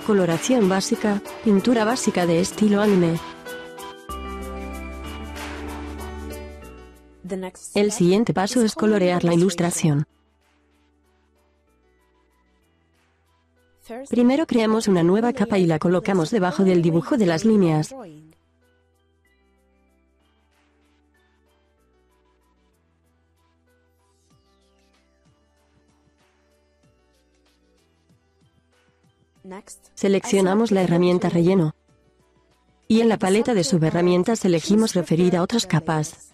Coloración básica, pintura básica de estilo anime. El siguiente paso es colorear la ilustración. Primero creamos una nueva capa y la colocamos debajo del dibujo de las líneas. Seleccionamos la herramienta relleno. Y en la paleta de subherramientas elegimos referir a otras capas.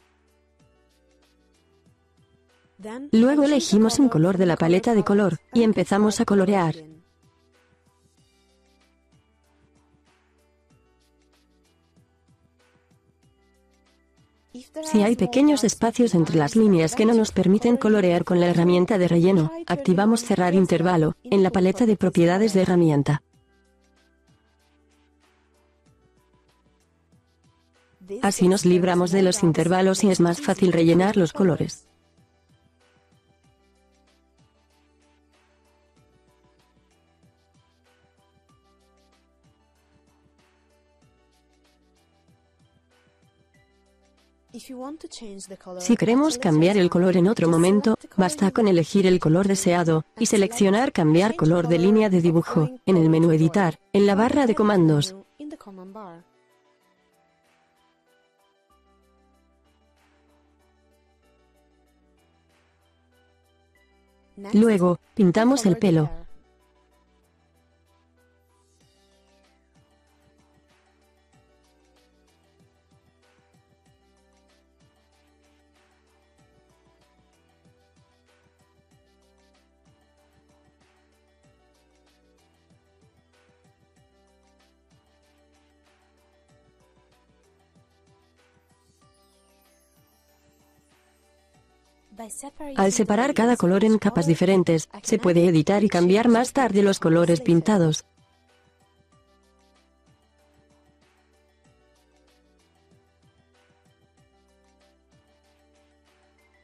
Luego elegimos un color de la paleta de color, y empezamos a colorear. Si hay pequeños espacios entre las líneas que no nos permiten colorear con la herramienta de relleno, activamos cerrar intervalo, en la paleta de propiedades de herramienta. Así nos libramos de los intervalos y es más fácil rellenar los colores. Si queremos cambiar el color en otro momento, basta con elegir el color deseado, y seleccionar Cambiar color de línea de dibujo, en el menú Editar, en la barra de comandos. Luego, pintamos el pelo. Al separar cada color en capas diferentes, se puede editar y cambiar más tarde los colores pintados.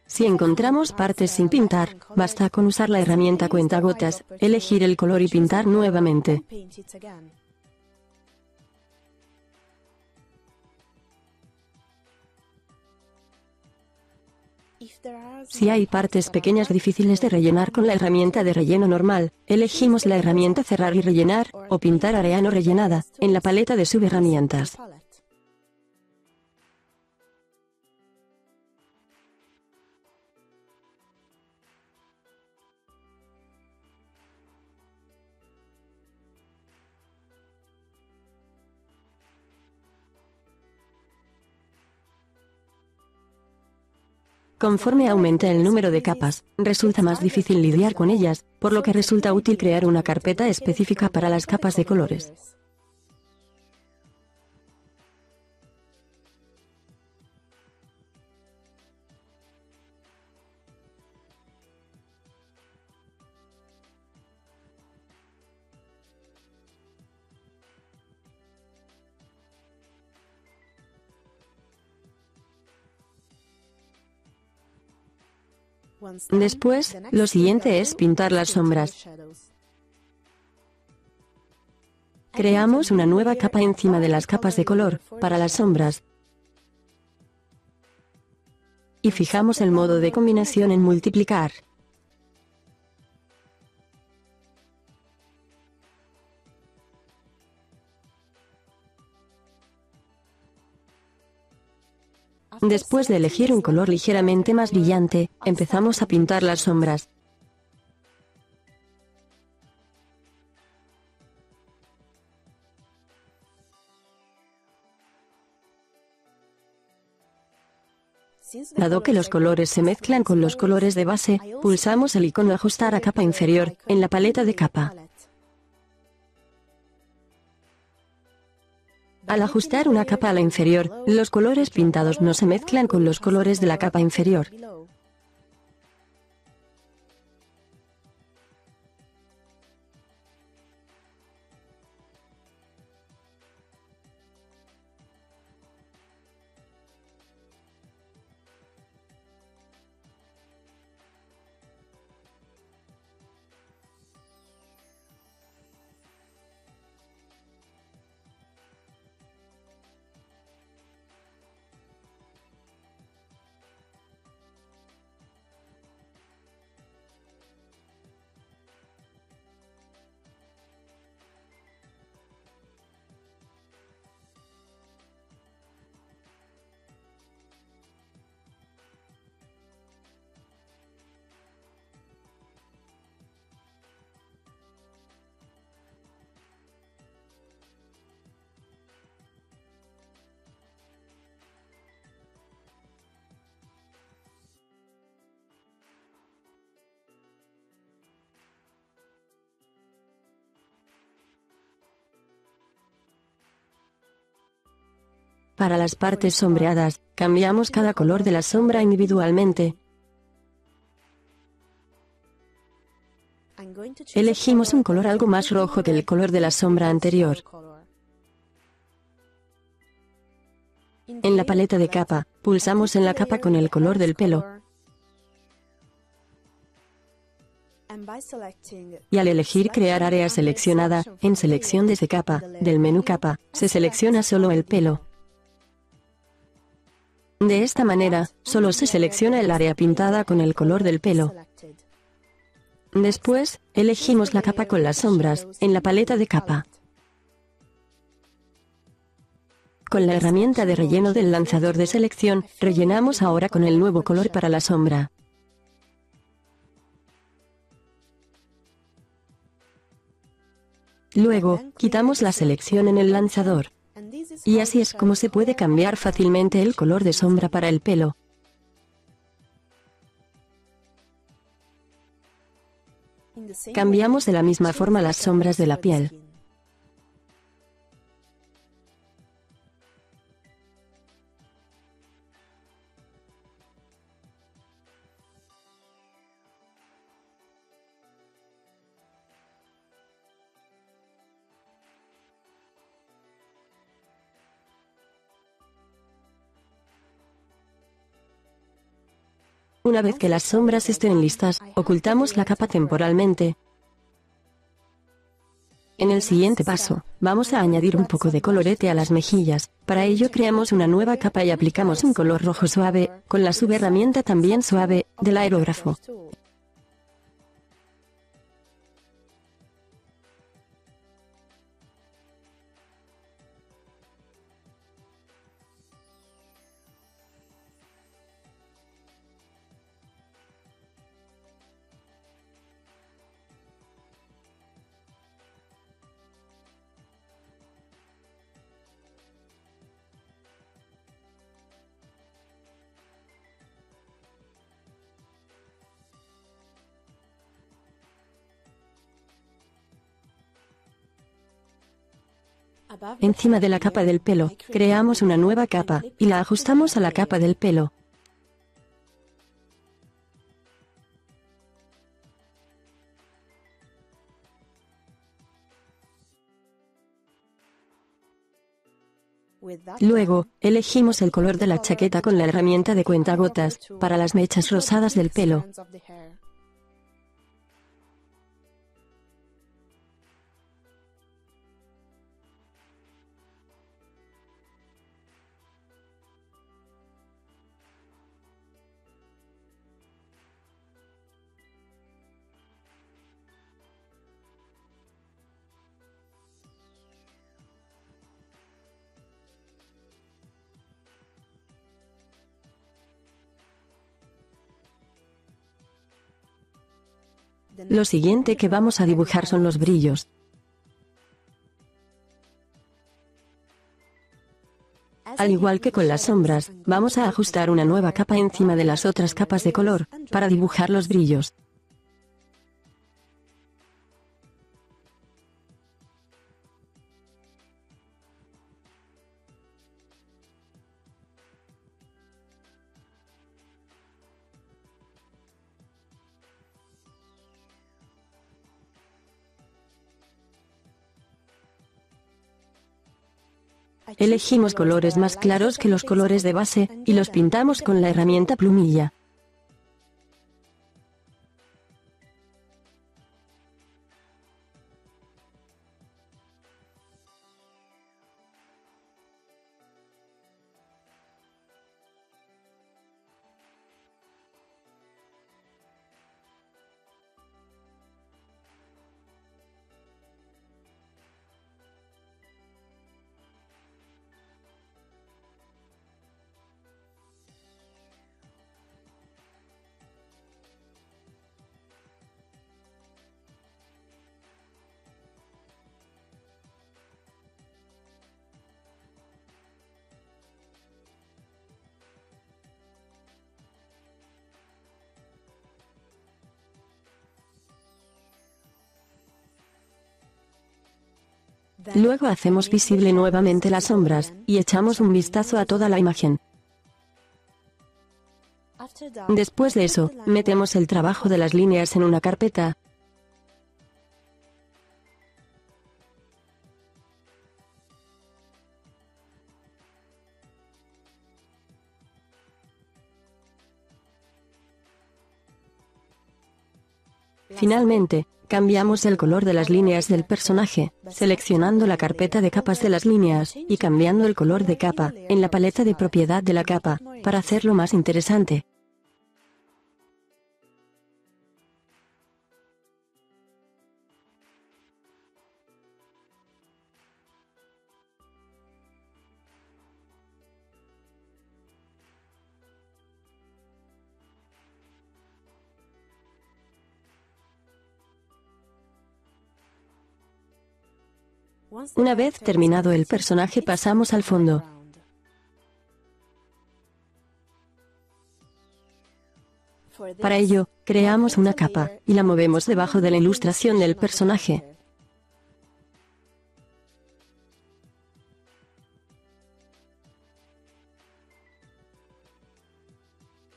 Si encontramos partes sin pintar, basta con usar la herramienta cuentagotas, elegir el color y pintar nuevamente. Si hay partes pequeñas difíciles de rellenar con la herramienta de relleno normal, elegimos la herramienta Cerrar y rellenar, o Pintar área no rellenada, en la paleta de subherramientas. Conforme aumenta el número de capas, resulta más difícil lidiar con ellas, por lo que resulta útil crear una carpeta específica para las capas de colores. Después, lo siguiente es pintar las sombras. Creamos una nueva capa encima de las capas de color, para las sombras. Y fijamos el modo de combinación en multiplicar. Después de elegir un color ligeramente más brillante, empezamos a pintar las sombras. Dado que los colores se mezclan con los colores de base, pulsamos el icono Ajustar a capa inferior, en la paleta de capa. Al ajustar una capa a la inferior, los colores pintados no se mezclan con los colores de la capa inferior. Para las partes sombreadas, cambiamos cada color de la sombra individualmente. Elegimos un color algo más rojo que el color de la sombra anterior. En la paleta de capa, pulsamos en la capa con el color del pelo. Y al elegir crear área seleccionada, en selección desde capa, del menú capa, se selecciona solo el pelo. De esta manera, solo se selecciona el área pintada con el color del pelo. Después, elegimos la capa con las sombras, en la paleta de capa. Con la herramienta de relleno del lanzador de selección, rellenamos ahora con el nuevo color para la sombra. Luego, quitamos la selección en el lanzador. Y así es como se puede cambiar fácilmente el color de sombra para el pelo. Cambiamos de la misma forma las sombras de la piel. Una vez que las sombras estén listas, ocultamos la capa temporalmente. En el siguiente paso, vamos a añadir un poco de colorete a las mejillas. Para ello creamos una nueva capa y aplicamos un color rojo suave, con la subherramienta también suave, del aerógrafo. Encima de la capa del pelo, creamos una nueva capa, y la ajustamos a la capa del pelo. Luego, elegimos el color de la chaqueta con la herramienta de cuentagotas, para las mechas rosadas del pelo. Lo siguiente que vamos a dibujar son los brillos. Al igual que con las sombras, vamos a ajustar una nueva capa encima de las otras capas de color, para dibujar los brillos. Elegimos colores más claros que los colores de base, y los pintamos con la herramienta plumilla. Luego hacemos visible nuevamente las sombras, y echamos un vistazo a toda la imagen. Después de eso, metemos el trabajo de las líneas en una carpeta. Finalmente, cambiamos el color de las líneas del personaje, seleccionando la carpeta de capas de las líneas, y cambiando el color de capa, en la paleta de propiedad de la capa, para hacerlo más interesante. Una vez terminado el personaje pasamos al fondo. Para ello, creamos una capa, y la movemos debajo de la ilustración del personaje.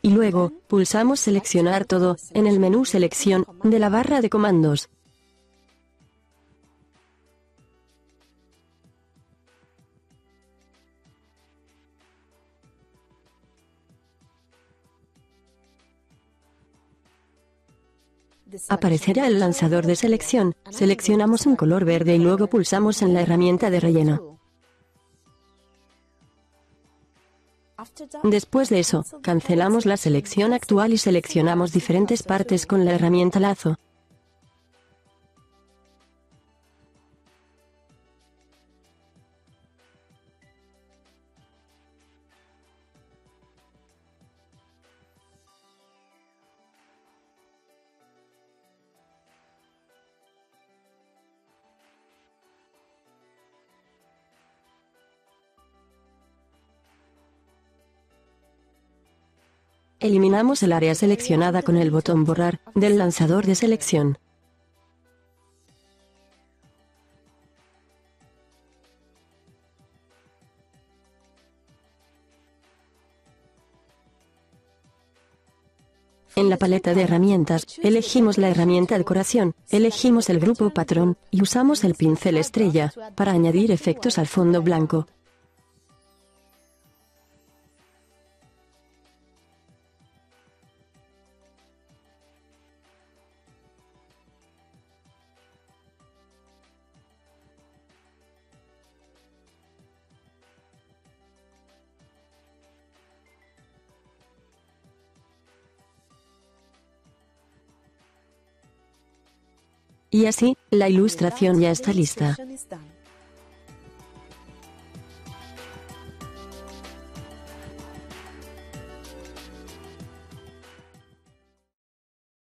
Y luego, pulsamos Seleccionar todo, en el menú Selección, de la barra de comandos. Aparecerá el lanzador de selección, seleccionamos un color verde y luego pulsamos en la herramienta de relleno. Después de eso, cancelamos la selección actual y seleccionamos diferentes partes con la herramienta lazo. Eliminamos el área seleccionada con el botón Borrar, del lanzador de selección. En la paleta de herramientas, elegimos la herramienta Decoración, elegimos el grupo Patrón, y usamos el pincel estrella, para añadir efectos al fondo blanco. Y así, la ilustración ya está lista.